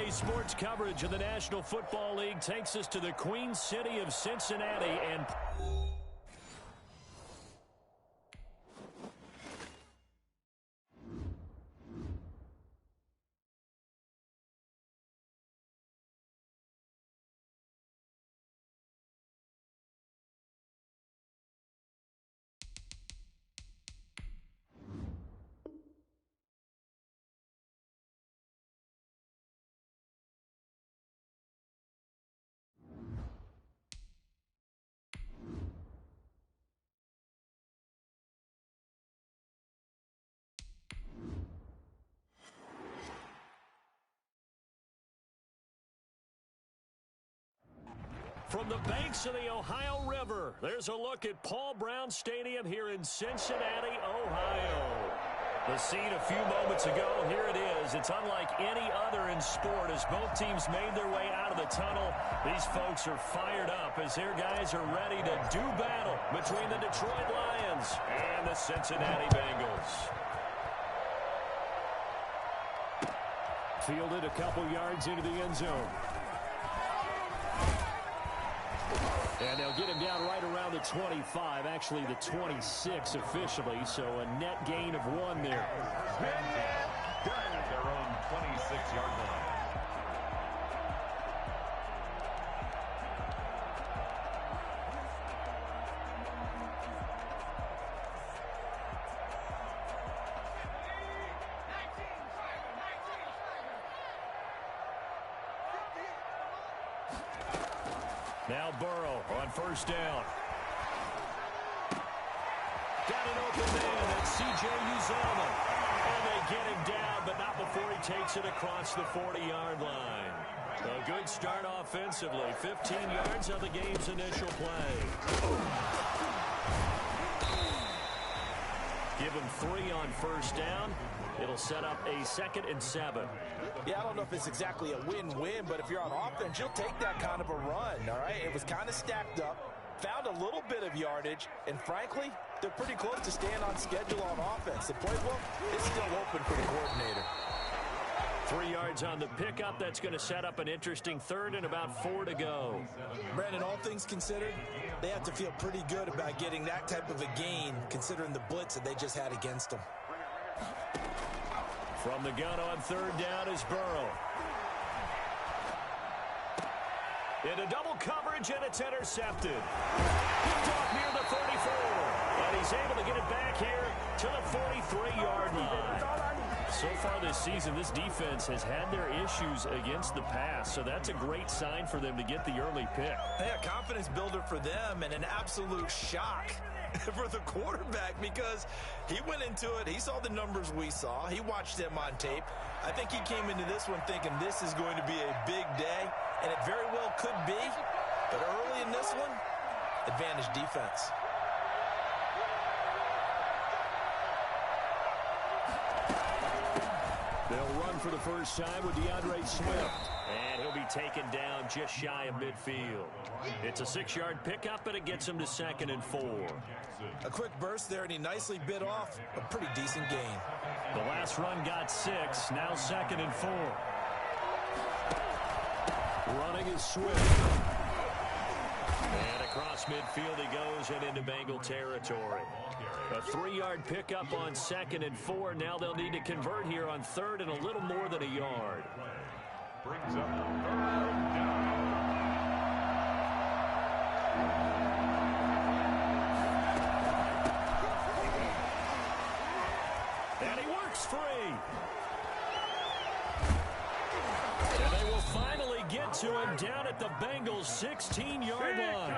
Today's sports coverage of the National Football League takes us to the Queen City of Cincinnati and from the banks of the Ohio River, there's a look at Paul Brown Stadium here in Cincinnati, Ohio. The scene a few moments ago, here it is. It's unlike any other in sport as both teams made their way out of the tunnel. These folks are fired up as their guys are ready to do battle between the Detroit Lions and the Cincinnati Bengals. Fielded a couple yards into the end zone. And they'll get him down right around the 25, actually the 26 officially, so a net gain of 1 there. Down at their own 26-yard line. Now Burrow on first down. Got an open man. That's C.J. Uzomah. And they get him down, but not before he takes it across the 40-yard line. A good start offensively. 15 yards on the game's initial play. Give him 3 on first down. It'll set up a 2nd and 7. Yeah, I don't know if it's exactly a win-win, but if you're on offense, you'll take that kind of a run, all right? It was kind of stacked up, found a little bit of yardage, and frankly, they're pretty close to staying on schedule on offense. The playbook is still open for the coordinator. 3 yards on the pickup. That's going to set up an interesting 3rd and about 4 to go. Brandon, all things considered, they have to feel pretty good about getting that type of a gain, considering the blitz that they just had against them. From the gun on 3rd down is Burrow. Into double coverage, and it's intercepted. Picked off near the 34. And he's able to get it back here to the 43-yard line. So far this season, this defense has had their issues against the pass, so that's a great sign for them to get the early pick. Yeah, confidence builder for them and an absolute shock for the quarterback because he went into it. He saw the numbers we saw. He watched them on tape. I think he came into this one thinking this is going to be a big day, and it very well could be. But early in this one, advantage defense. They'll run for the first time with DeAndre Swift. And he'll be taken down just shy of midfield. It's a 6-yard pickup, and it gets him to 2nd and 4. A quick burst there, and he nicely bit off a pretty decent gain. The last run got 6, now 2nd and 4. Running is Swift. And across midfield he goes and into Bengal territory. A 3-yard pickup on 2nd and 4. Now they'll need to convert here on 3rd and a little more than a yard. Brings up 3rd down. And he works free. And they will finally get to him down at the Bengals' 16-yard line.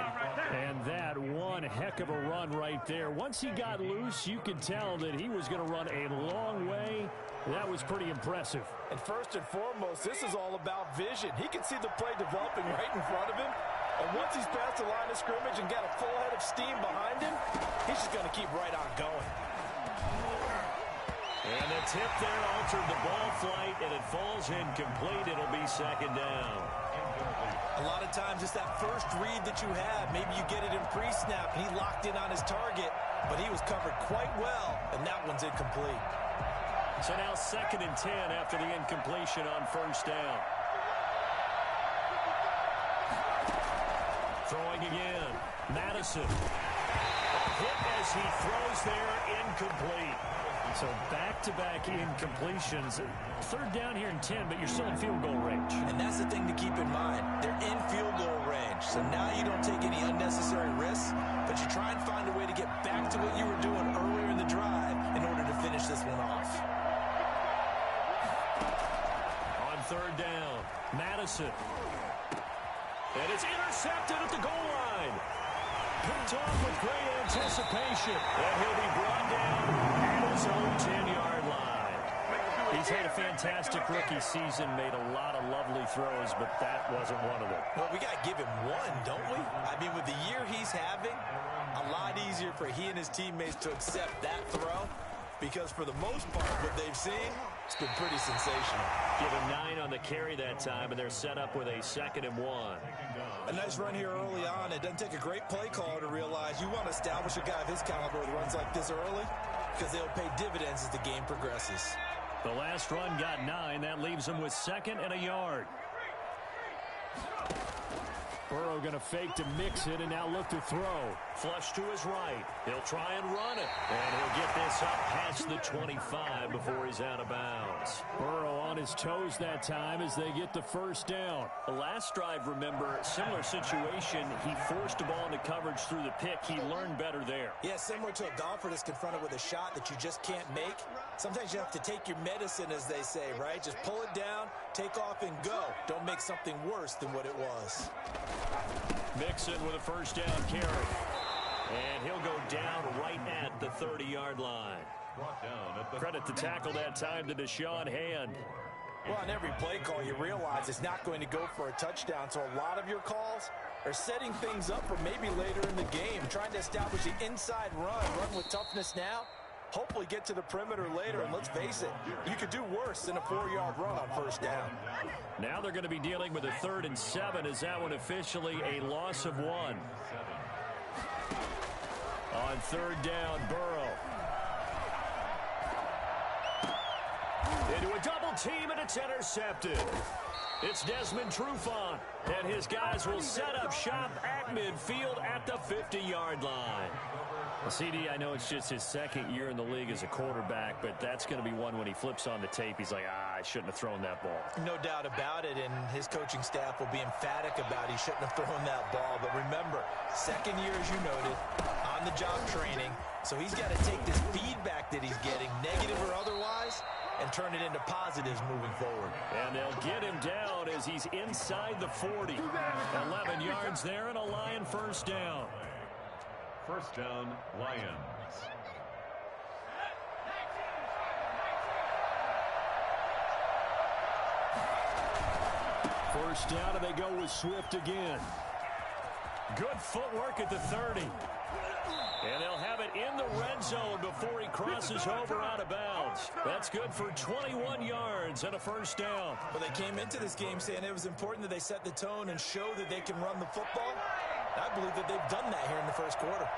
And that one heck of a run right there. Once he got loose, you could tell that he was going to run a long way. That was pretty impressive. And first and foremost, this is all about vision. He can see the play developing right in front of him. And once he's past the line of scrimmage and got a full head of steam behind him, he's just going to keep right on going. And the tip there altered the ball flight, and it falls incomplete. It'll be 2nd down. A lot of times it's that first read that you have. Maybe you get it in pre-snap, and he locked in on his target, but he was covered quite well, and that one's incomplete. So now 2nd and 10 after the incompletion on first down. Throwing again. Madison. Hit as he throws there, incomplete. So back-to-back incompletions. Third down here and 10, but you're still in field goal range. And that's the thing to keep in mind. They're in field goal range. So now you don't take any unnecessary risks, but you try and find a way to get back to what you were doing earlier in the drive in order to finish this one off. On third down, Madison. And it's intercepted at the goal line. Picked off with great anticipation. And he'll be brought down at his own 10-yard line. He's had a fantastic rookie season, made a lot of lovely throws, but that wasn't one of them. Well, we got to give him one, don't we? I mean, with the year he's having, a lot easier for he and his teammates to accept that throw, because for the most part, what they've seen, it's been pretty sensational. Give him 9 on the carry that time, and they're set up with a 2nd and 1. A nice run here early on. It doesn't take a great play caller to realize you want to establish a guy of his caliber with runs like this early, because they'll pay dividends as the game progresses. The last run got 9. That leaves him with 2nd and a yard. Burrow going to fake to mix it and now look to throw. Flush to his right. He'll try and run it. And he'll get this up past the 25 before he's out of bounds. Burrow on his toes that time as they get the first down. The last drive, remember, similar situation. He forced the ball into coverage through the pick. He learned better there. Yeah, similar to a golfer that's confronted with a shot that you just can't make. Sometimes you have to take your medicine, as they say, right? Just pull it down, take off, and go. Don't make something worse than what it was. Mixon with a first down carry. And he'll go down right at the 30-yard line. Credit to tackle that time to Deshaun Hand. Well, on every play call, you realize it's not going to go for a touchdown. So a lot of your calls are setting things up for maybe later in the game, trying to establish the inside run with toughness now. Hopefully get to the perimeter later, and let's face it, you could do worse than a 4-yard run on first down. Now they're going to be dealing with a 3rd and 7. Is that one officially a loss of 1? On 3rd down, Burrow. Into a double team, and it's intercepted. It's Desmond Trufant, and his guys will set up shop at midfield at the 50-yard line. Well, CD, I know it's just his 2nd year in the league as a quarterback, but that's going to be one when he flips on the tape. He's like, I shouldn't have thrown that ball. No doubt about it, and his coaching staff will be emphatic about he shouldn't have thrown that ball. But remember, 2nd year, as you noted, on-the-job training, so he's got to take this feedback that he's getting, negative or otherwise, and turn it into positives moving forward. And they'll get him down as he's inside the 40. 11 yards there and a Lion first down. First down, Lions. First down, and they go with Swift again. Good footwork at the 30. And they'll have it in the red zone before he crosses over out of bounds. That's good for 21 yards and a first down. Well, they came into this game saying it was important that they set the tone and show that they can run the football. I believe that they've done that here in the first quarter.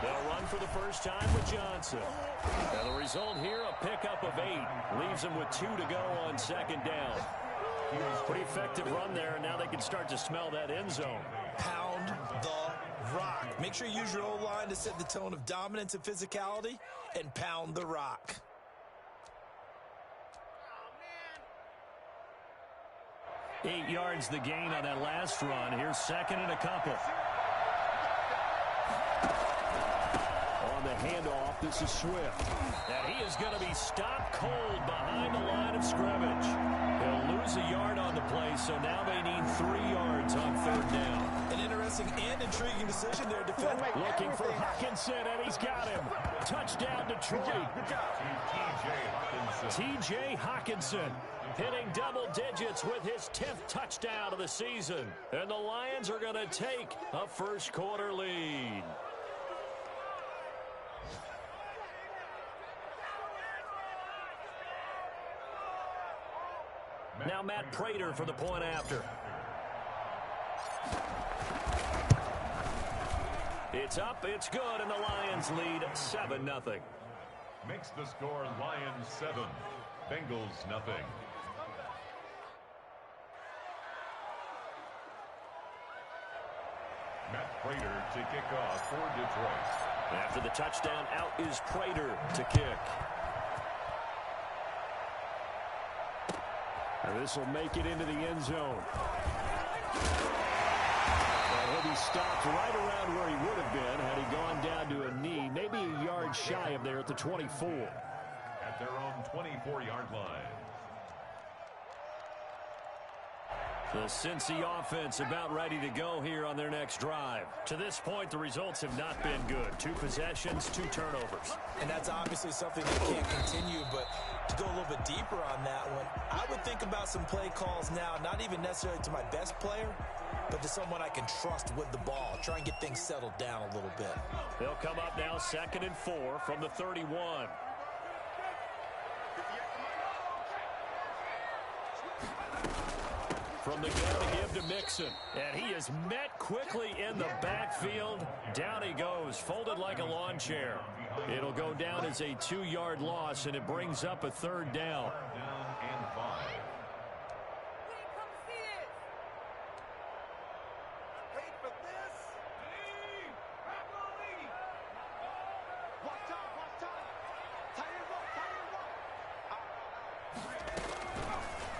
They'll run for the first time with Johnson. And the result here, a pickup of 8. Leaves them with 2 to go on 2nd down. Pretty effective run there, and now they can start to smell that end zone. Pound the rock. Make sure you use your O-line to set the tone of dominance and physicality, and pound the rock. Oh, 8 yards the gain on that last run. Here's 2nd and a couple. On the handoff, this is Swift. And he is going to be stopped cold behind the line of scrimmage. He'll lose a yard on the play, so now they need 3 yards on 3rd down. An interesting and intriguing decision there, defense. Looking for Hockenson, and he's got him. Touchdown, Detroit. Good job. T.J. Hockenson hitting double digits with his 10th touchdown of the season. And the Lions are going to take a first quarter lead. Now Matt Prater for the point after. It's up, it's good, and the Lions lead 7-0. Makes the score Lions 7, Bengals nothing. Prater to kick off for Detroit. After the touchdown, out is Prater to kick. And this will make it into the end zone. And he'll be stopped right around where he would have been had he gone down to a knee, maybe a yard shy of there at the 24. At their own 24-yard line. The Cincy offense about ready to go here on their next drive. To this point, the results have not been good. 2 possessions, 2 turnovers. And that's obviously something that can't continue, but to go a little bit deeper on that one, I would think about some play calls now, not even necessarily to my best player, but to someone I can trust with the ball. Try and get things settled down a little bit. They'll come up now 2nd and 4 from the 31. From the gun to give to Mixon. And he is met quickly in the backfield. Down he goes, folded like a lawn chair. It'll go down as a 2-yard loss, and it brings up a 3rd down. Down and 5.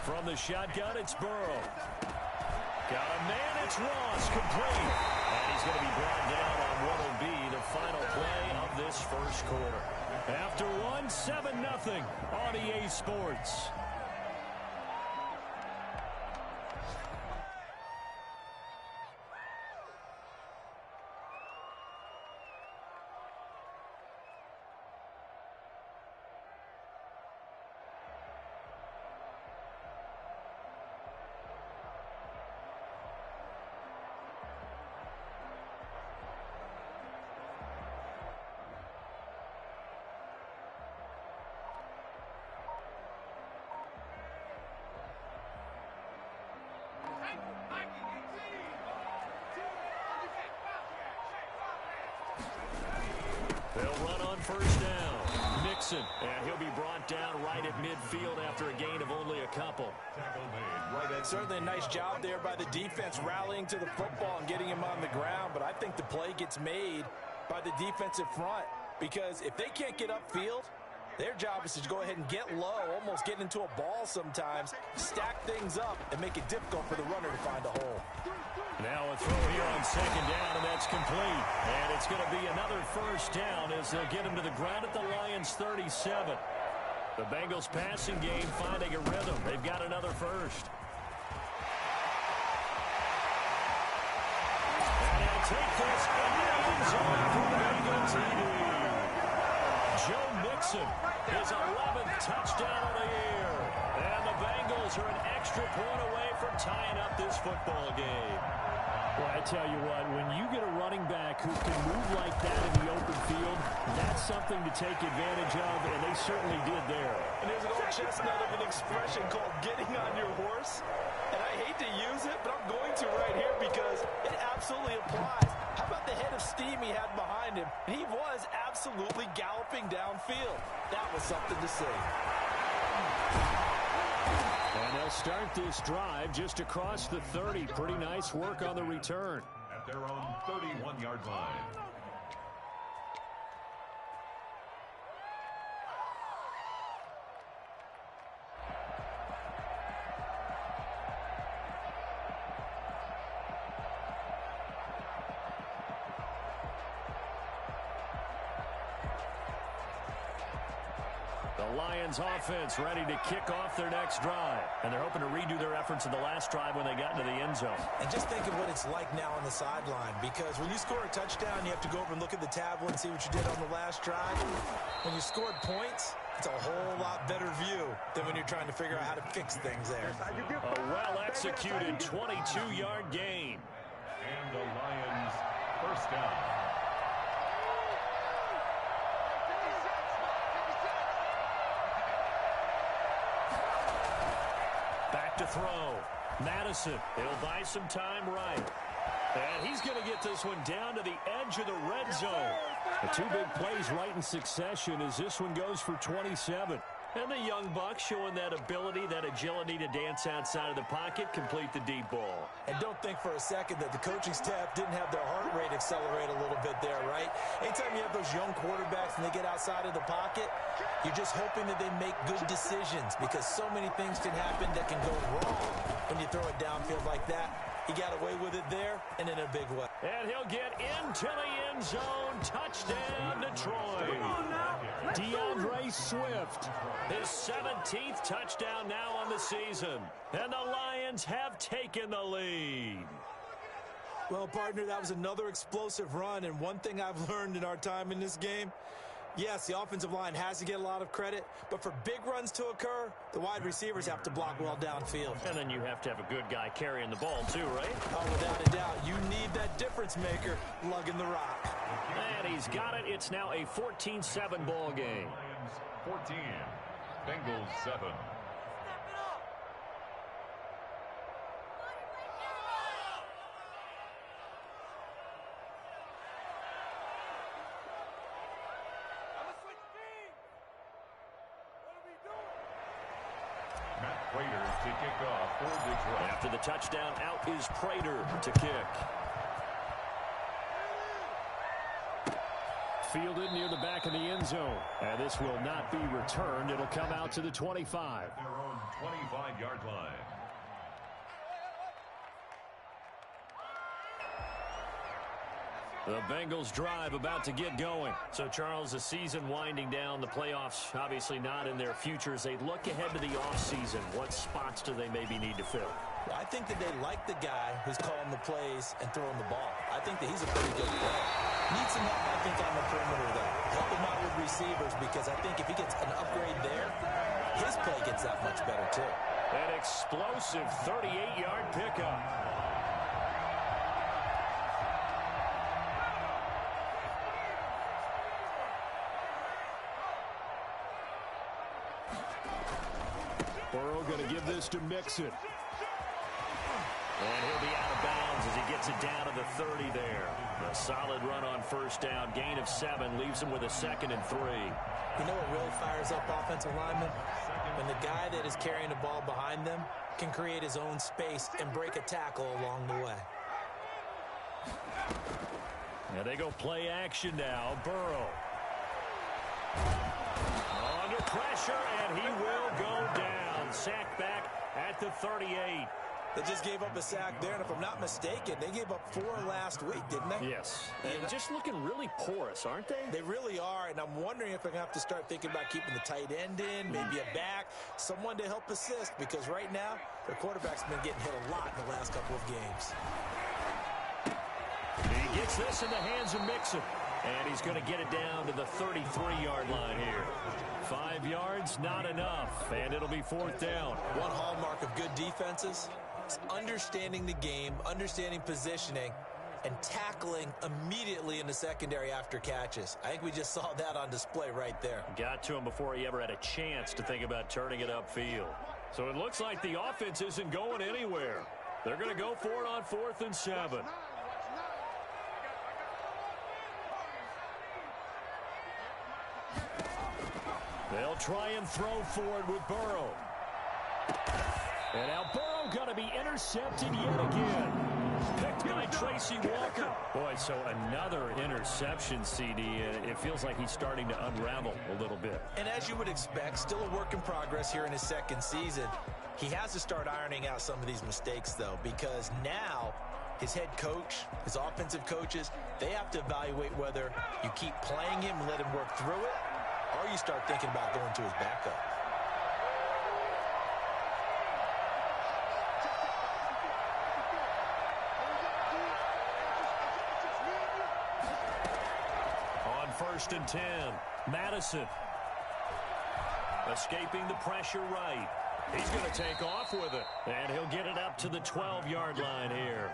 From the shotgun, it's Burrow. Got a man, it's Ross, complete. And he's going to be brought down on what will be the final play of this first quarter. After 1, 7-0 on EA Sports. They'll run on 1st down. Mixon, and he'll be brought down right at midfield after a gain of only a couple. Certainly a nice job there by the defense rallying to the football and getting him on the ground, but I think the play gets made by the defensive front because if they can't get upfield, their job is to go ahead and get low, almost get into a ball sometimes, stack things up, and make it difficult for the runner to find a hole. Now a throw here on 2nd down, and that's complete. And it's going to be another 1st down as they'll get him to the ground at the Lions' 37. The Bengals passing game finding a rhythm. They've got another 1st. And he'll take this in the end zone for the Bengal TD. Joe Mixon, his 11th touchdown of the year. And the Bengals are an extra point away from tying up this football game. Well, I tell you what, when you get a running back who can move like that in the open field, that's something to take advantage of, and they certainly did there. And there's an old chestnut of an expression called getting on your horse. And I hate to use it, but I'm going to right here because it absolutely applies. How about the head of steam he had behind him? He was absolutely galloping downfield. That was something to see. And they'll start this drive just across the 30. Pretty nice work on the return. At their own 31-yard line. The Lions offense ready to kick off their next drive. And they're hoping to redo their efforts in the last drive when they got into the end zone. And just think of what it's like now on the sideline, because when you score a touchdown, you have to go over and look at the tablet and see what you did on the last drive. When you scored points, it's a whole lot better view than when you're trying to figure out how to fix things there. A well-executed 22-yard gain. And the Lions 1st down. Back to throw. Madison, he'll buy some time right. And he's going to get this one down to the edge of the red zone. The 2 big plays right in succession as this one goes for 27. And the young buck showing that ability, that agility to dance outside of the pocket, complete the deep ball. And don't think for a second that the coaching staff didn't have their heart rate accelerate a little bit there, right? Anytime you have those young quarterbacks and they get outside of the pocket, you're just hoping that they make good decisions because so many things can happen that can go wrong when you throw it downfield like that. He got away with it there and in a big way. And he'll get into the end zone. Touchdown, Detroit. Come on now. DeAndre Swift, his 17th touchdown now on the season. And the Lions have taken the lead. Well, partner, that was another explosive run. And one thing I've learned in our time in this game, yes, the offensive line has to get a lot of credit, but for big runs to occur, the wide receivers have to block well downfield. And then you have to have a good guy carrying the ball too, right? Oh, without a doubt. You need that difference maker lugging the rock. And he's got it. It's now a 14-7 ball game. Lions 14, Bengals 7. Prater to kick off for Detroit. After the touchdown, out is Prater to kick. Fielded near the back of the end zone. And this will not be returned. It'll come out to the 25. Their own 25-yard line. The Bengals drive about to get going. So, Charles, the season winding down, the playoffs obviously not in their futures. They look ahead to the offseason. What spots do they maybe need to fill? Well, I think that they like the guy who's calling the plays and throwing the ball. I think that he's a pretty good player. Needs some help, I think, on the perimeter, though. Help him out with receivers because I think if he gets an upgrade there, his play gets that much better, too. An explosive 38-yard pickup. Burrow going to give this to Mixon. And he'll be out of bounds as he gets it down to the 30 there. A solid run on first down. Gain of 7 leaves him with a 2nd and 3. You know what really fires up offensive linemen? When the guy that is carrying the ball behind them can create his own space and break a tackle along the way. And they go play action now. Burrow. Under pressure, and he will go down. Sack back at the 38. They just gave up a sack there, and if I'm not mistaken, they gave up 4 last week, didn't they? Yes. And just looking really porous, aren't they? They really are, and I'm wondering if they're going to have to start thinking about keeping the tight end in, maybe a back, someone to help assist, because right now, their quarterback's been getting hit a lot in the last couple of games. He gets this in the hands of Mixon, and he's going to get it down to the 33-yard line here. 5 yards, not enough, and it'll be 4th down. One hallmark of good defenses is understanding the game, understanding positioning, and tackling immediately in the secondary after catches. I think we just saw that on display right there. Got to him before he ever had a chance to think about turning it upfield. So it looks like the offense isn't going anywhere. They're going to go for it on 4th and 7. They'll try and throw for it with Burrow. And now Burrow going to be intercepted yet again. Picked by Tracy Walker. Boy, so another interception, CD. It feels like he's starting to unravel a little bit. And as you would expect, still a work in progress here in his 2nd season. He has to start ironing out some of these mistakes, though, because now his head coach, his offensive coaches, they have to evaluate whether you keep playing him and let him work through it, or you start thinking about going to his backup. On 1st and 10, Madison. Escaping the pressure right. He's going to take off with it. And he'll get it up to the 12-yard line here.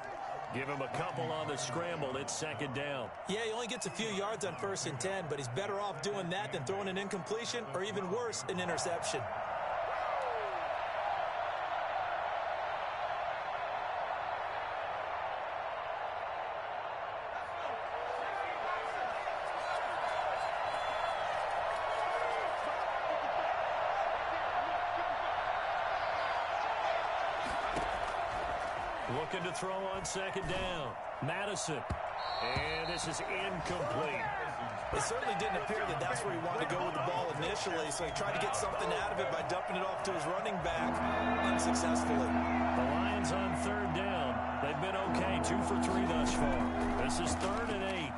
Give him a couple on the scramble. It's 2nd down. Yeah, he only gets a few yards on 1st and 10, but he's better off doing that than throwing an incompletion or even worse, an interception. Looking to throw on second down. Madison. And this is incomplete. It certainly didn't appear that that's where he wanted to go with the ball initially, so he tried to get something out of it by dumping it off to his running back unsuccessfully. The Lions on third down. They've been okay, 2 for 3 thus far. This is 3rd and 8.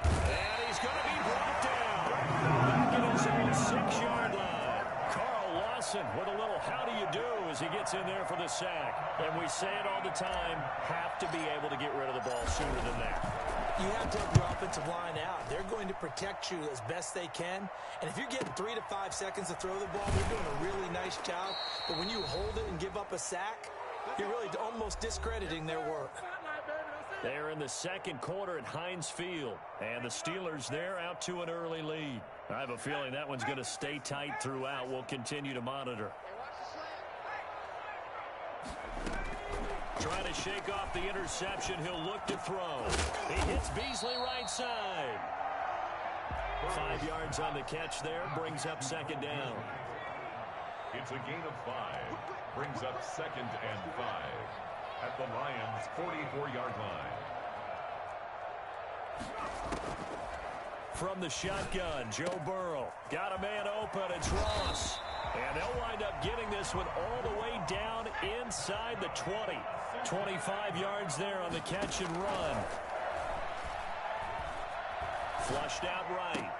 And he's going to be brought down. Back at his own 6-yard line. Carl Lawson with a little how do you do as he gets in there for the sack. And we say it all the time, have to be able to get rid of the ball sooner than that. You have to help your offensive line out. They're going to protect you as best they can. And if you're getting 3 to 5 seconds to throw the ball, they're doing a really nice job. But when you hold it and give up a sack, you're really almost discrediting their work. They're in the second quarter at Heinz Field. And the Steelers there out to an early lead. I have a feeling that one's going to stay tight throughout. We'll continue to monitor. Trying to shake off the interception. He'll look to throw. He hits Beasley right side. 5 yards on the catch there. Brings up second down. It's a gain of 5. Brings up 2nd and 5. At the Lions' 44-yard line. From the shotgun, Joe Burrow. Got a man open. It's Ross. And they'll wind up getting this one all the way down inside the 20. 25 yards there on the catch and run. Flushed out right.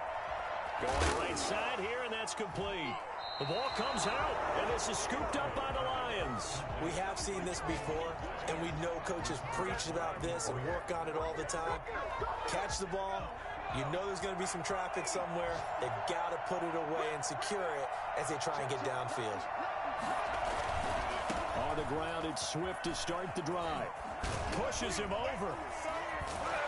Going right side here, and that's complete. The ball comes out, and this is scooped up by the Lions. We have seen this before, and we know coaches preach about this and work on it all the time. Catch the ball. You know there's going to be some traffic somewhere. They've got to put it away and secure it as they try and get downfield. On the ground, it's Swift to start the drive. Pushes him over.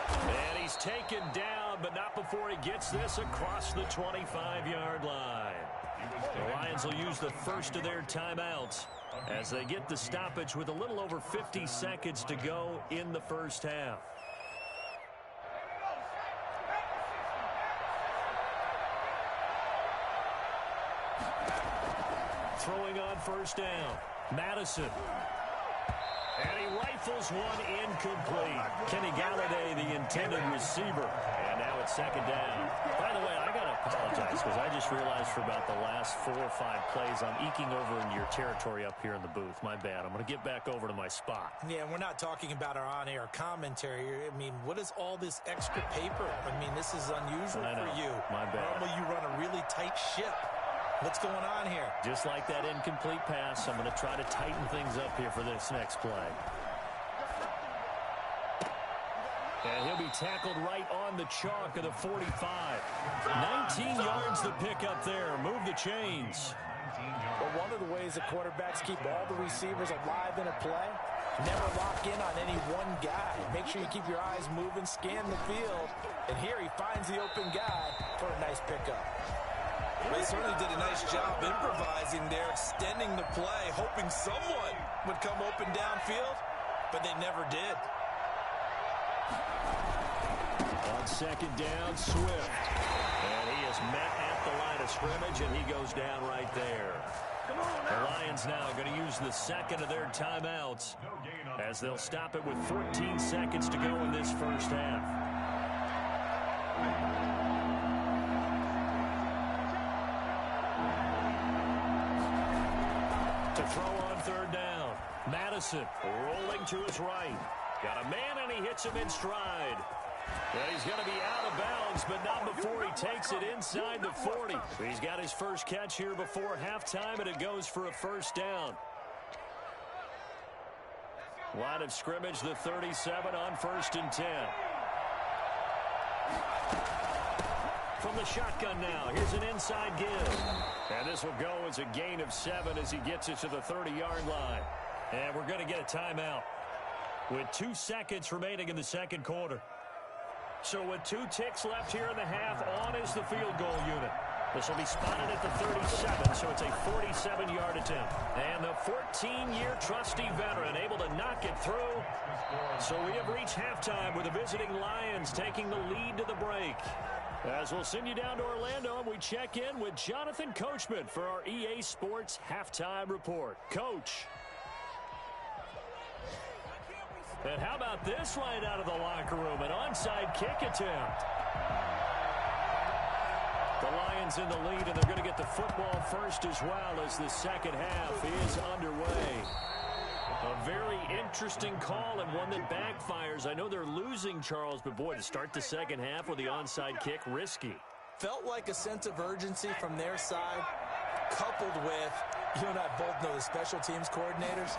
And he's taken down, but not before he gets this across the 25-yard line. The Lions will use the first of their timeouts as they get the stoppage with a little over 50 seconds to go in the first half. Throwing on first down. Madison. And he rifles one incomplete. Kenny Galladay, the intended receiver. And now it's second down. By the way, I got to apologize because I just realized for about the last 4 or 5 plays, I'm eking over into your territory up here in the booth. My bad. I'm going to get back over to my spot. Yeah, we're not talking about our on-air commentary. I mean, what is all this extra paper? I mean, this is unusual for you. My bad. Normally you run a really tight ship. What's going on here? Just like that incomplete pass, I'm going to try to tighten things up here for this next play. And he'll be tackled right on the chalk of the 45. 19 yards to pick up there. Move the chains. Well, one of the ways that quarterbacks keep all the receivers alive in a play, never lock in on any one guy. Make sure you keep your eyes moving, scan the field. And here he finds the open guy for a nice pickup. They certainly did a nice job improvising there, extending the play, hoping someone would come open downfield, but they never did. On second down, Swift. And he is met at the line of scrimmage, and he goes down right there. The Lions now going to use the second of their timeouts as they'll stop it with 14 seconds to go in this first half. To throw on third down. Madison rolling to his right. Got a man, and he hits him in stride. And he's going to be out of bounds, but not before he takes it inside the 40. He's got his first catch here before halftime, and it goes for a first down. Line of scrimmage, the 37 on 1st and 10. From the shotgun now, here's an inside give. And this will go as a gain of 7 as he gets it to the 30-yard line. And we're going to get a timeout with 2 seconds remaining in the second quarter. So with 2 ticks left here in the half, on is the field goal unit. This will be spotted at the 37, so it's a 47-yard attempt. And the 14-year trusty veteran able to knock it through. So we have reached halftime with the visiting Lions taking the lead to the break. As we'll send you down to Orlando, and we check in with Jonathan Coachman for our EA Sports Halftime Report. Coach. And how about this right out of the locker room? An onside kick attempt. The Lions in the lead, and they're going to get the football first as well as the second half is underway. A very interesting call and one that backfires. I know they're losing, Charles, but boy, to start the second half with the onside kick, risky. Felt like a sense of urgency from their side, coupled with, you and I both know the special teams coordinators,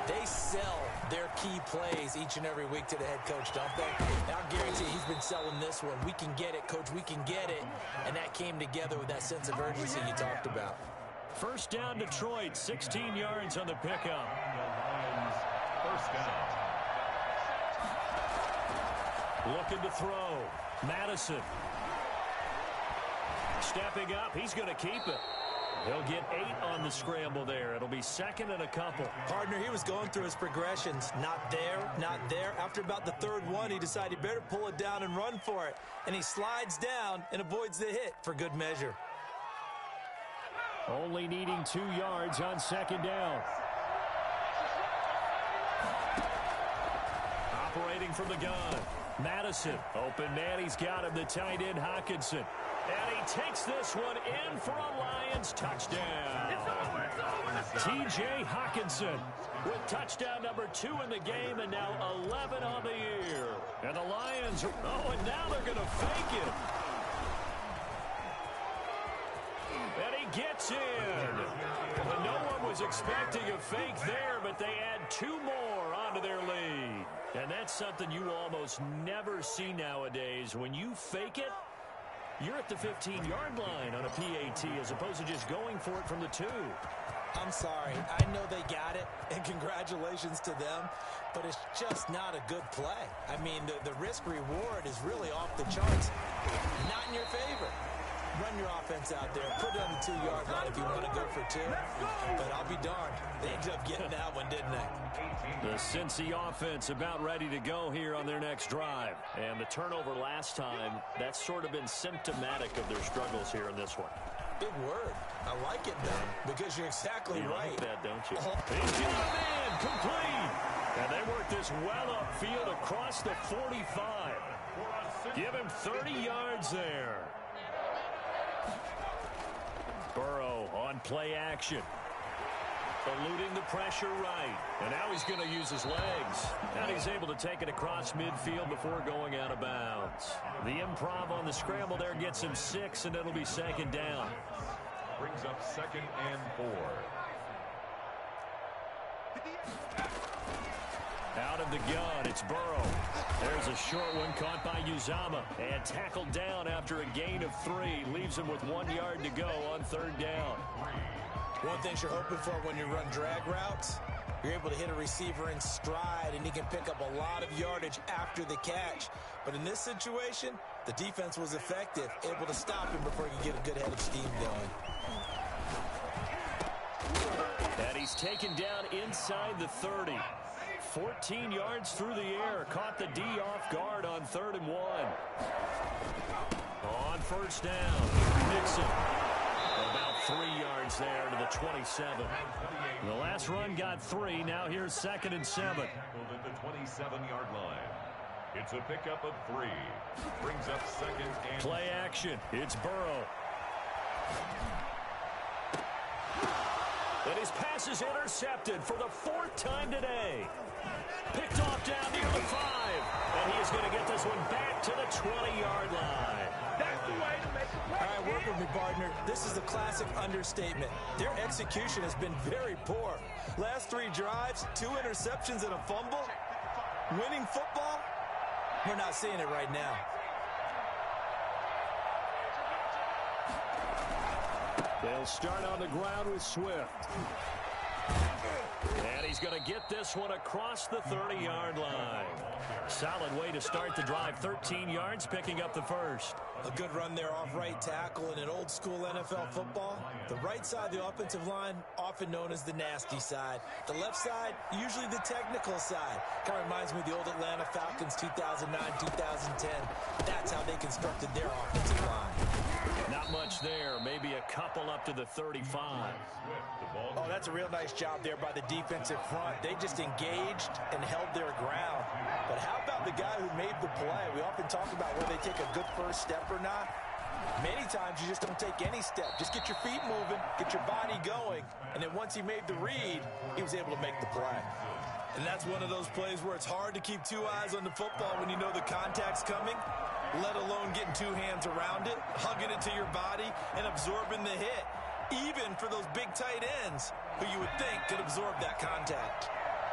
they sell their key plays each and every week to the head coach, don't they? And I'll guarantee he's been selling this one. We can get it, coach, we can get it. And that came together with that sense of urgency you talked about. First down, Detroit, 16 yards on the pickup. First down. Looking to throw. Madison. Stepping up, he's going to keep it. He'll get 8 on the scramble there. It'll be second and a couple. Partner, he was going through his progressions. Not there, not there. After about the third one, he decided he better pull it down and run for it. And he slides down and avoids the hit for good measure. Only needing 2 yards on second down. Operating from the gun. Madison. Open man, he's got him. The tight end, Hockenson. And he takes this one in for a Lions touchdown. T.J. Hockenson with touchdown number 2 in the game and now 11 on the year. And the Lions, and now they're going to fake it. And he gets in. Well, no one was expecting a fake there, but they add 2 more onto their lead. And that's something you almost never see nowadays. When you fake it, you're at the 15-yard line on a PAT as opposed to just going for it from the 2. I'm sorry. I know they got it, and congratulations to them, but it's just not a good play. I mean, the risk-reward is really off the charts. Not in your favor. Run your offense out there. Put it on the 2-yard line if you want to go for 2. But I'll be darned. They ended up getting that one, didn't they? The Cincy offense about ready to go here on their next drive. And the turnover last time, that's sort of been symptomatic of their struggles here in this one. Big word. I like it, though, because you're exactly right. You like that, don't you? He's got a man complete. And they work this well upfield across the 45. Give him 30 yards there. Burrow on play action. Eluding the pressure right. And now he's going to use his legs. And he's able to take it across midfield before going out of bounds. The improv on the scramble there gets him 6, and it'll be second down. Brings up second and 4. Out of the gun, it's Burrow. There's a short one caught by Uzama and tackled down after a gain of 3. Leaves him with 1 yard to go on third down. One thing you're hoping for when you run drag routes, you're able to hit a receiver in stride, and he can pick up a lot of yardage after the catch. But in this situation, the defense was effective, able to stop him before he could get a good head of steam going. And he's taken down inside the 30. 14 yards through the air. Caught the D off guard on 3rd and 1. On first down, Nixon. About 3 yards there to the 27. The last run got 3. Now here's 2nd and 7. At the 27-yard line. It's a pickup of 3. Brings up second and... Play action. It's Burrow. And his pass is intercepted for the 4th time today. Picked off down near the 5. And he is going to get this one back to the 20-yard line. That's the way to make a play. All right, work with me, partner. This is a classic understatement. Their execution has been very poor. Last 3 drives, 2 interceptions and a fumble. Winning football? We're not seeing it right now. They'll start on the ground with Swift. And he's going to get this one across the 30-yard line. Solid way to start the drive. 13 yards, picking up the first. A good run there off right tackle in an old-school NFL football. The right side of the offensive line, often known as the nasty side. The left side, usually the technical side. Kind of reminds me of the old Atlanta Falcons 2009, 2010. That's how they constructed their offensive line. Not much there. Maybe a couple up to the 35. Oh, that's a real nice job there by the defensive front. They just engaged and held their ground. But how about the guy who made the play? We often talk about whether they take a good first step or not. Many times you just don't take any step. Just get your feet moving, get your body going, and then once he made the read, he was able to make the play. And that's one of those plays where it's hard to keep two eyes on the football when you know the contact's coming, let alone getting two hands around it, hugging it to your body, and absorbing the hit, even for those big tight ends who you would think could absorb that contact.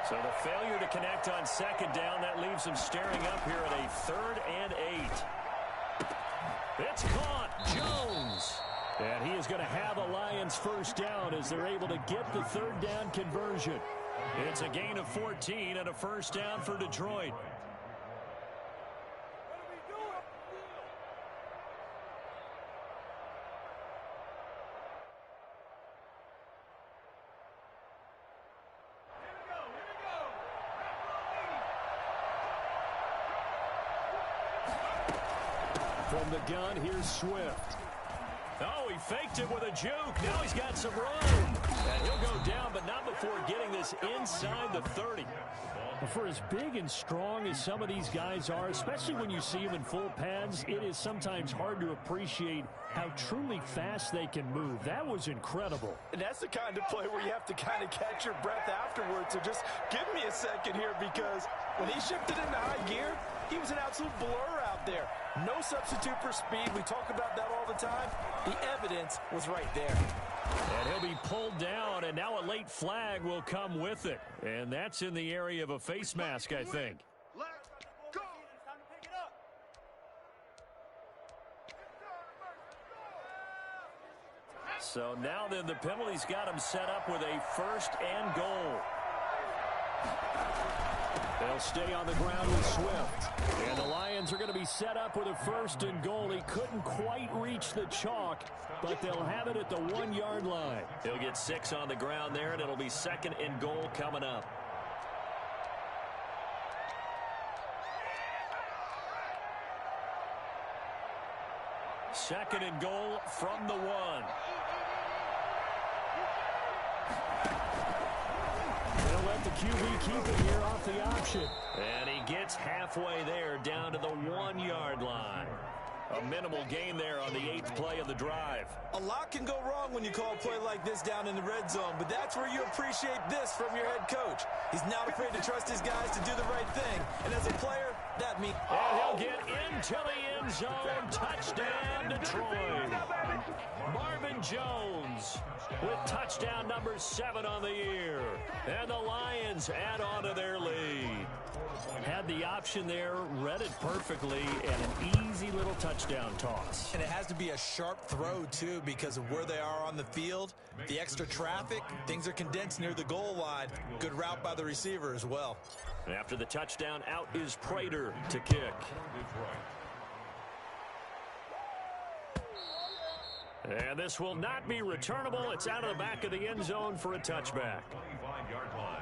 So the failure to connect on second down, that leaves him staring up here at a 3rd and 8. It's caught. Jones. And he is going to have a Lions first down as they're able to get the 3rd down conversion. It's a gain of 14 and a first down for Detroit. From the gun, here's Swift. Oh, he faked it with a juke. Now he's got some room. And he'll go down, but not before getting this inside the 30. For as big and strong as some of these guys are, especially when you see them in full pads, it is sometimes hard to appreciate how truly fast they can move. That was incredible. And that's the kind of play where you have to kind of catch your breath afterwards. So just give me a second here, because when he shifted into high gear, he was an absolute blur out there. No substitute for speed. We talk about that all the time. The evidence was right there. And he'll be pulled down, and now a late flag will come with it. And that's in the area of a face mask, I think. Let's go. So now then the penalty's got him set up with a 1st and goal. They'll stay on the ground with Swift. And the Lions are going to be set up with a 1st and goal. He couldn't quite reach the chalk, but they'll have it at the 1-yard line. He'll get 6 on the ground there, and it'll be 2nd and goal coming up. Second and goal from the 1. They'll let the QB keep it here off the option. And he gets halfway there down to the 1-yard line. A minimal gain there on the 8th play of the drive. A lot can go wrong when you call a play like this down in the red zone, but that's where you appreciate this from your head coach. He's not afraid to trust his guys to do the right thing. And as a player, that means... And he'll get into the end zone. Touchdown, Detroit. Marvin Jones with touchdown number 7 on the year. And the Lions add on to their lead. Had the option there, read it perfectly, and an easy little touchdown toss. And it has to be a sharp throw, too, because of where they are on the field. The extra traffic, things are condensed near the goal line. Good route by the receiver as well. After the touchdown, out is Prater to kick. And this will not be returnable. It's out of the back of the end zone for a touchback. 25-yard line.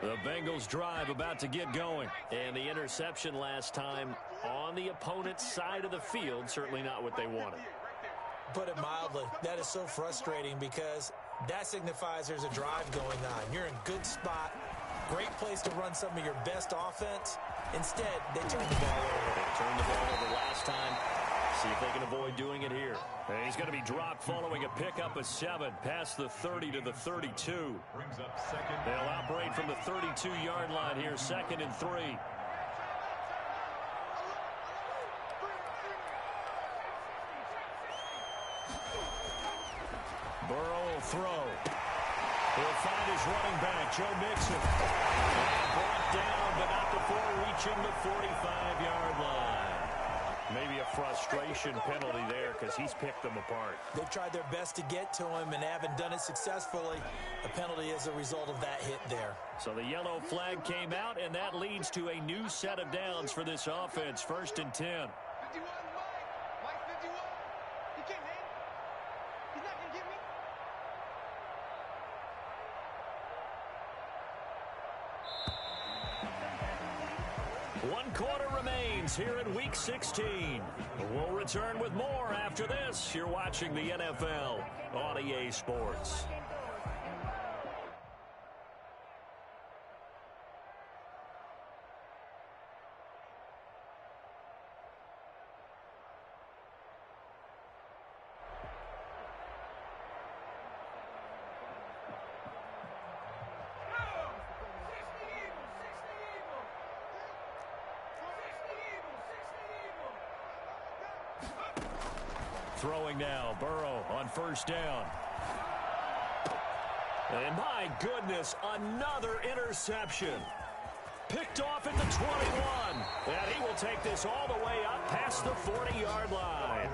The Bengals drive about to get going. And the interception last time on the opponent's side of the field, certainly not what they wanted. Put it mildly, that is so frustrating because that signifies there's a drive going on. You're in good spot, great place to run some of your best offense. Instead, they turned the ball over. They turned the ball over last time. See if they can avoid doing it here. And he's going to be dropped following a pickup of 7 past the 30 to the 32. Brings up 2nd. They'll operate from the 32-yard line here, 2nd and 3. Burrow will throw. He'll find his running back, Joe Mixon. Brought down, but not before reaching the 45-yard line. Maybe a frustration penalty there because he's picked them apart. They've tried their best to get to him and haven't done it successfully. A penalty is a result of that hit there. So the yellow flag came out, and that leads to a new set of downs for this offense. 1st and 10. 51, Mike 51. He can't hang. He's not going to get me. One quarter remains here in Week 16. We'll return with more after this. You're watching the NFL on EA Sports. Throwing now, Burrow on 1st down. And my goodness, another interception. Picked off at the 21. And he will take this all the way up past the 40-yard line.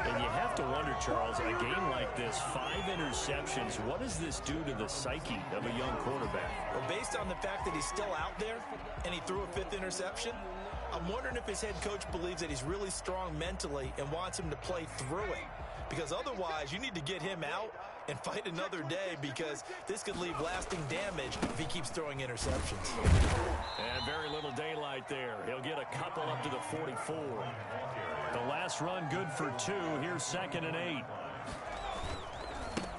And you have to wonder, Charles, in a game like this, 5 interceptions, what does this do to the psyche of a young quarterback? Well, based on the fact that he's still out there and he threw a 5th interception, I'm wondering if his head coach believes that he's really strong mentally and wants him to play through it. Because otherwise, you need to get him out and fight another day, because this could leave lasting damage if he keeps throwing interceptions. And very little daylight there. He'll get a couple up to the 44. The last run good for 2. Here's 2nd and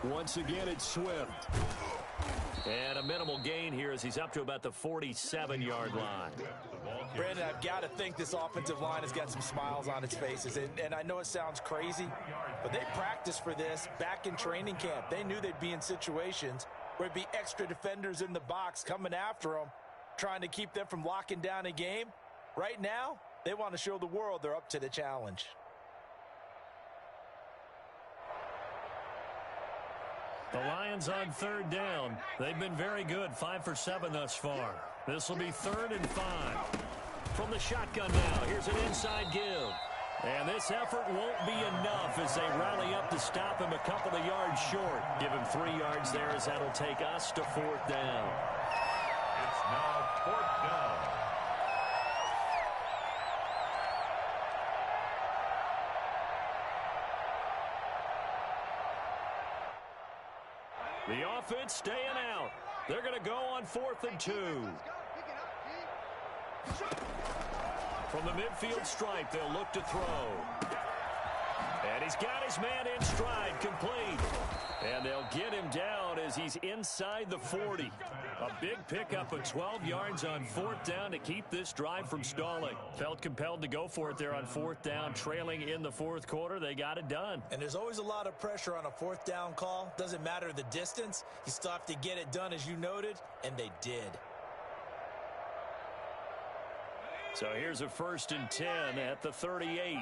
8. Once again, it's Swift. And a minimal gain here as he's up to about the 47-yard line. Brandon, I've got to think this offensive line has got some smiles on its faces. And I know it sounds crazy, but they practiced for this back in training camp. They knew they'd be in situations where there'd be extra defenders in the box coming after them, trying to keep them from locking down a game. Right now, they want to show the world they're up to the challenge. The Lions on 3rd down. They've been very good, 5 for 7 thus far. This will be 3rd and 5. From the shotgun now, here's an inside give. And this effort won't be enough as they rally up to stop him a couple of yards short. Give him 3 yards there as that'll take us to 4th down. It's now 4th down. The offense staying out. They're going to go on 4th and 2. From the midfield stripe, they'll look to throw. And he's got his man in stride, complete. And they'll get him down as he's inside the 40. A big pickup of 12 yards on 4th down to keep this drive from stalling. Felt compelled to go for it there on 4th down, trailing in the 4th quarter. They got it done. And there's always a lot of pressure on a 4th down call. Doesn't matter the distance. You still have to get it done, as you noted, and they did. So here's a 1st and 10 at the 38.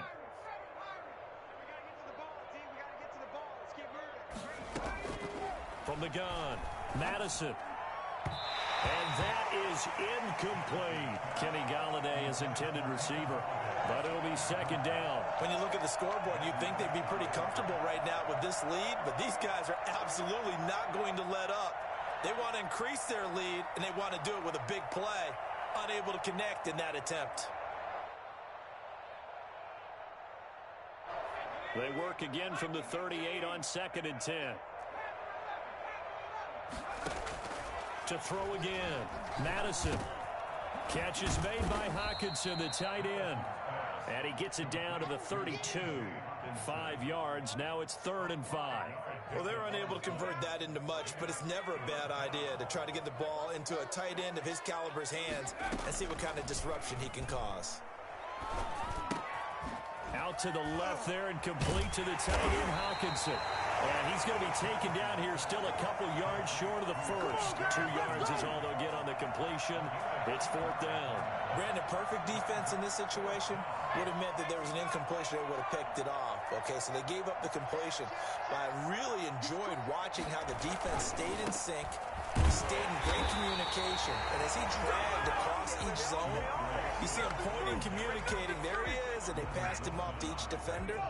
From the gun, Madison. And that is incomplete. Kenny Galladay is intended receiver, but it'll be 2nd down. When you look at the scoreboard, you'd think they'd be pretty comfortable right now with this lead, but these guys are absolutely not going to let up. They want to increase their lead, and they want to do it with a big play. Unable to connect in that attempt. They work again from the 38 on 2nd and 10. To throw again, Madison. Catch is made by Hawkinson, the tight end. And he gets it down to the 32. 5 yards. Now it's 3rd and 5. Well, they're unable to convert that into much, but it's never a bad idea to try to get the ball into a tight end of his caliber's hands and see what kind of disruption he can cause. Out to the left there and complete to the tight end, Hawkinson. And he's going to be taken down here, still a couple yards short of the first. 2 yards is all they'll get on the completion. It's 4th down. Brandon, perfect defense in this situation would have meant that there was an incompletion that would have picked it off. Okay, so they gave up the completion. But I really enjoyed watching how the defense stayed in sync He stayed in great communication, and as he dragged across each zone, you see him pointing, communicating. There he is, and they passed him off to each defender.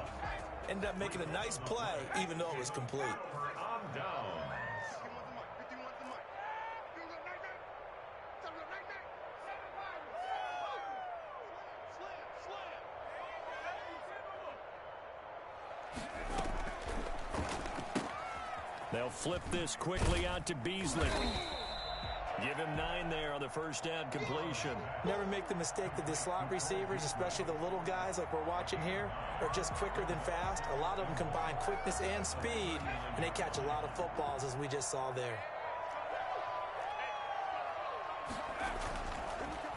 Ended up making a nice play, even though it was complete. On down. They'll flip this quickly out to Beasley. Give him 9 there on the first down completion. Never make the mistake that the slot receivers, especially the little guys like we're watching here, are just quicker than fast. A lot of them combine quickness and speed, and they catch a lot of footballs, as we just saw there.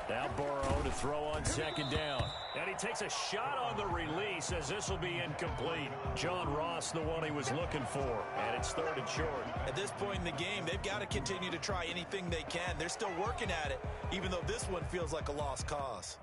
Now Burrow to throw on second down. And he takes a shot on the release as this will be incomplete. John Ross, the one he was looking for. And it's 3rd and short. At this point in the game, they've got to continue to try anything they can. They're still working at it, even though this one feels like a lost cause.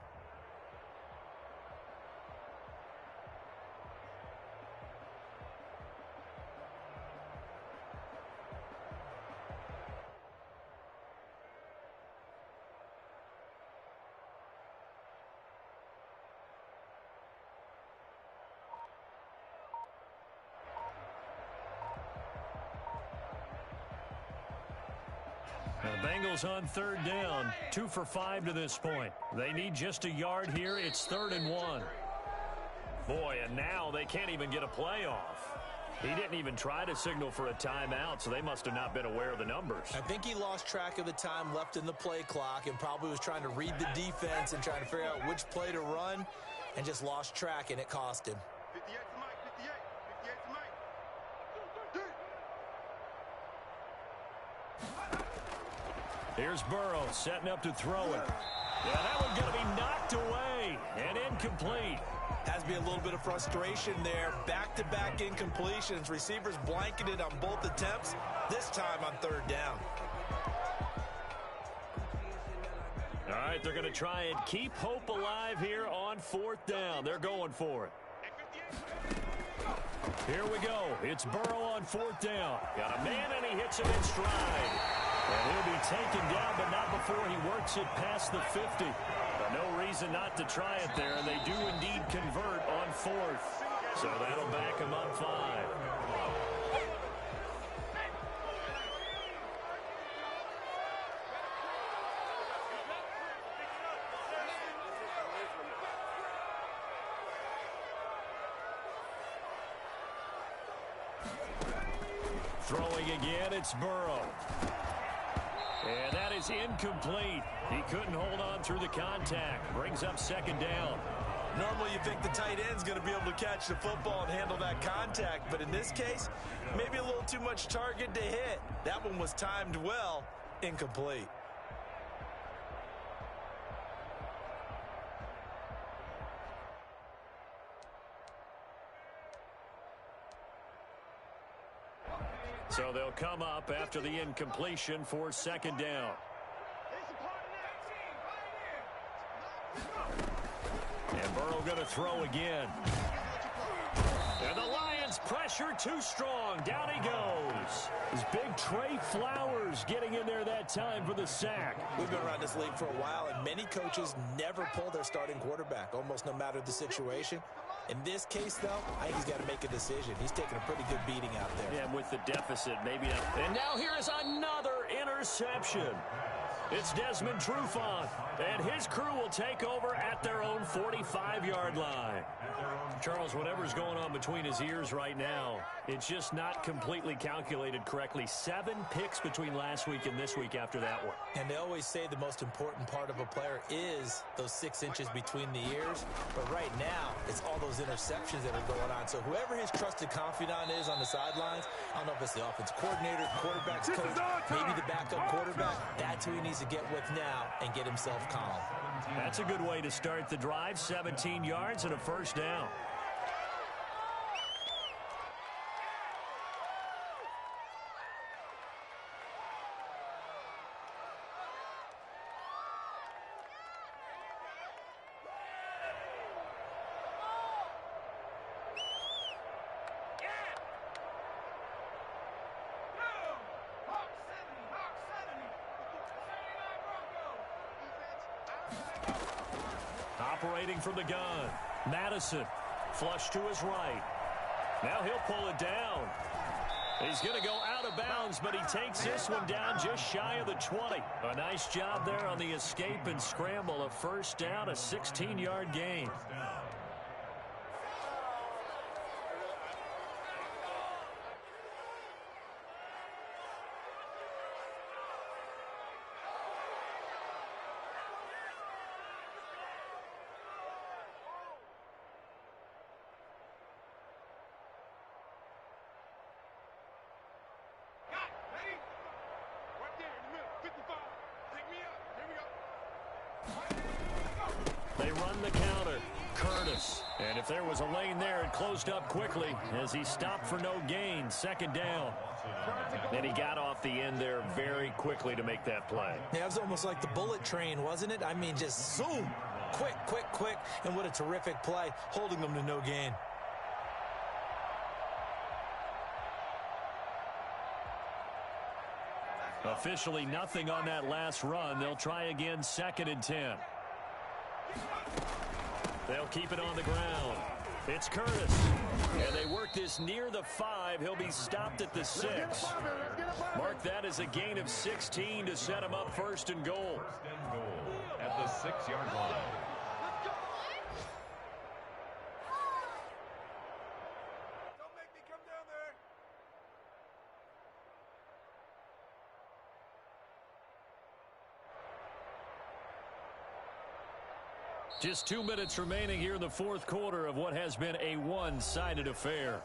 The Bengals on 3rd down, 2 for 5 to this point. They need just a yard here. It's 3rd and 1. Boy, and now they can't even get a play off. He didn't even try to signal for a timeout, so they must have not been aware of the numbers. I think he lost track of the time left in the play clock and probably was trying to read the defense and trying to figure out which play to run and just lost track, and it cost him. 58 to Mike, 58 to Mike. Here's Burrow setting up to throw it. Yeah, that one's going to be knocked away and incomplete. Has to be a little bit of frustration there. Back-to-back incompletions. Receivers blanketed on both attempts, this time on 3rd down. All right, they're going to try and keep hope alive here on 4th down. They're going for it. Here we go. It's Burrow on 4th down. Got a man, and he hits him in stride. And he'll be taken down, but not before he works it past the 50. But no reason not to try it there, and they do indeed convert on 4th. So that'll back him up 5. Throwing again, it's Burrow. And that is incomplete. He couldn't hold on through the contact. Brings up 2nd down. Normally you think the tight end's going to be able to catch the football and handle that contact, but in this case, maybe a little too much target to hit. That one was timed well, incomplete. So they'll come up after the incompletion for 2nd down. And Burrow going to throw again. And the Lions pressure too strong. Down he goes. His big Trey Flowers getting in there that time for the sack. We've been around this league for a while, and many coaches never pull their starting quarterback, almost no matter the situation. In this case, though, I think he's got to make a decision. He's taking a pretty good beating out there. Yeah, with the deficit, maybe not. And now here is another interception. It's Desmond Trufant, and his crew will take over at their own 45-yard line. Charles, whatever's going on between his ears right now, it's just not completely calculated correctly. 7 picks between last week and this week after that one. And they always say the most important part of a player is those 6 inches between the ears. But right now, it's all those interceptions that are going on. So whoever his trusted confidant is on the sidelines, I don't know if it's the offense coordinator, quarterback's coach, maybe the backup quarterback, that's who he needs to get with now and get himself calm. That's a good way to start the drive. 17 yards and a 1st down. Operating from the gun, Madison. Flush to his right. Now he'll pull it down. He's going to go out of bounds, but he takes this one down just shy of the 20. A nice job there on the escape and scramble. A first down, a 16-yard gain. They run the counter. Curtis. And if there was a lane there, it closed up quickly as he stopped for no gain. Second down. And he got off the end there very quickly to make that play. Yeah, it was almost like the bullet train, wasn't it? I mean, just zoom. Quick, quick, quick. And what a terrific play, holding them to no gain. Officially nothing on that last run. They'll try again, 2nd and 10. They'll keep it on the ground. It's Curtis. And they work this near the 5. He'll be stopped at the 6. Mark that as a gain of 16 to set him up 1st and goal. At the 6-yard line. Just 2 minutes remaining here in the 4th quarter of what has been a one-sided affair.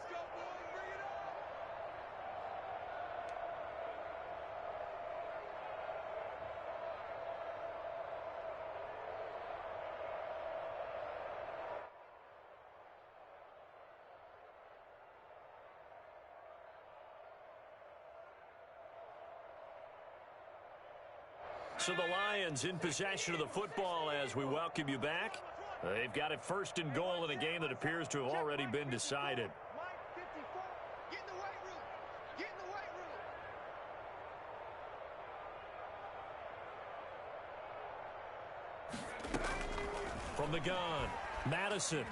So the Lions in possession of the football as we welcome you back. They've got it 1st and goal in a game that appears to have already been decided. Get in the weight room. Get in the weight room. From the gun, Madison.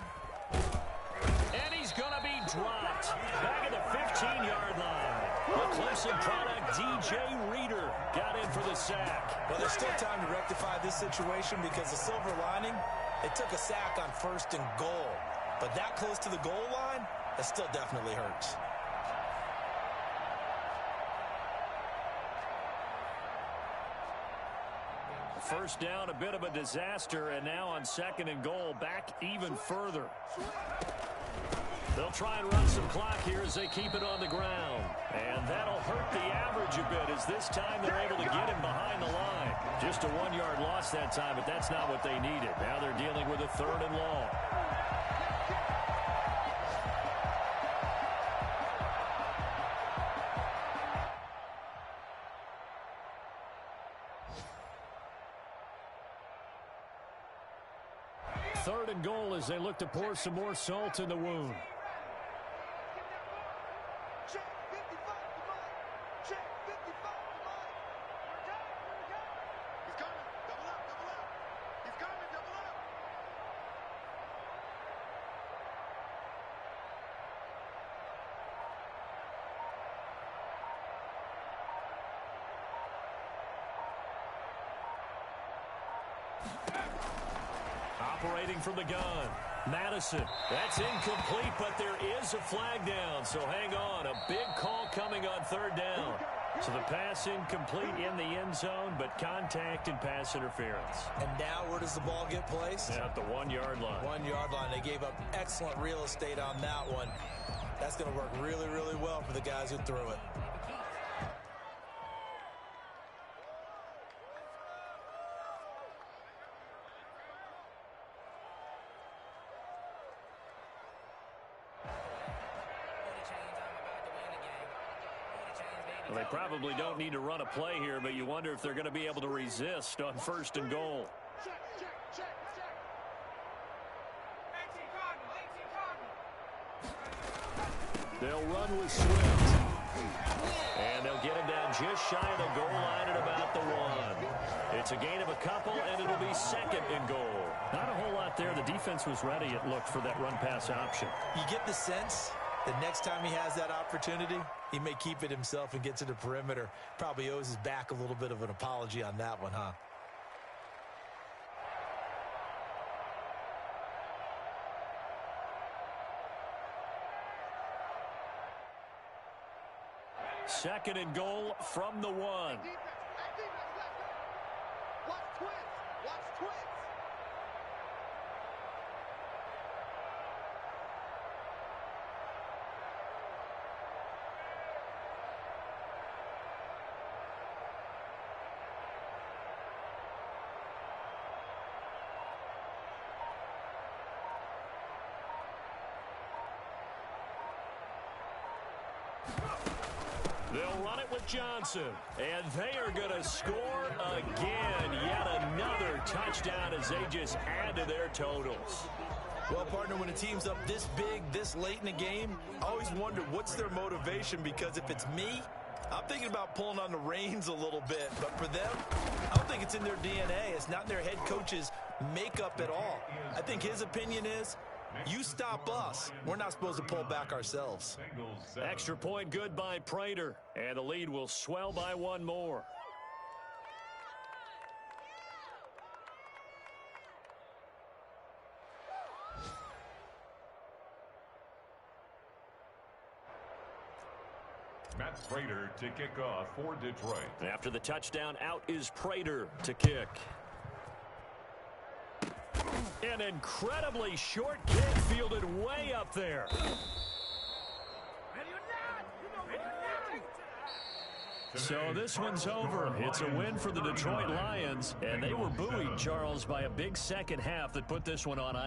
And he's going to be dropped back at the 15-yard line. The Clemson product, DJ Reader, got in for the sack. Well, there's still time to rectify this situation because the silver lining, it took a sack on 1st and goal. But that close to the goal line, that still definitely hurts. First down, a bit of a disaster, and now on 2nd and goal, back even further. They'll try and run some clock here as they keep it on the ground. And that'll hurt the average a bit as this time they're able to get him behind the line. Just a 1-yard loss that time, but that's not what they needed. Now they're dealing with a 3rd and long. Third and goal as they look to pour some more salt in the wound. Check 55 to Mike. Check 55 to Mike. He's coming. Double up, double up. He's coming, double up. Operating from the gun, Madison. That's incomplete, but there is a flag down, so hang on. A big call coming on 3rd down. So the pass incomplete in the end zone, but contact and pass interference. And now where does the ball get placed? At the 1-yard line. 1-yard line. They gave up excellent real estate on that one. That's going to work really, really well for the guys who threw it. Well, they probably don't need to run a play here, but you wonder if they're going to be able to resist on 1st and goal. Check, check, check, check. They'll run with Swift. And they'll get him down just shy of the goal line at about the 1. It's a gain of a couple, and it'll be second and goal. Not a whole lot there. The defense was ready, it looked, for that run-pass option. You get the sense that next time he has that opportunity, he may keep it himself and get to the perimeter. Probably owes his back a little bit of an apology on that one, huh? Second and goal from the 1. Defense, left. Watch twins. They'll run it with Johnson, and they are going to score again. Yet another touchdown as they just add to their totals. Well, partner, when a team's up this big, this late in the game, I always wonder what's their motivation, because if it's me, I'm thinking about pulling on the reins a little bit. But for them, I don't think it's in their DNA. It's not in their head coach's makeup at all. I think his opinion is, you stop us, we're not supposed to pull back ourselves. Extra point good by Prater, and the lead will swell by one more. Matt Prater to kick off for Detroit. After the touchdown, out is Prater to kick. An incredibly short kick fielded way up there. So this one's over. It's a win for the Detroit Lions, and they were buoyed, Charles, by a big second half that put this one on ice.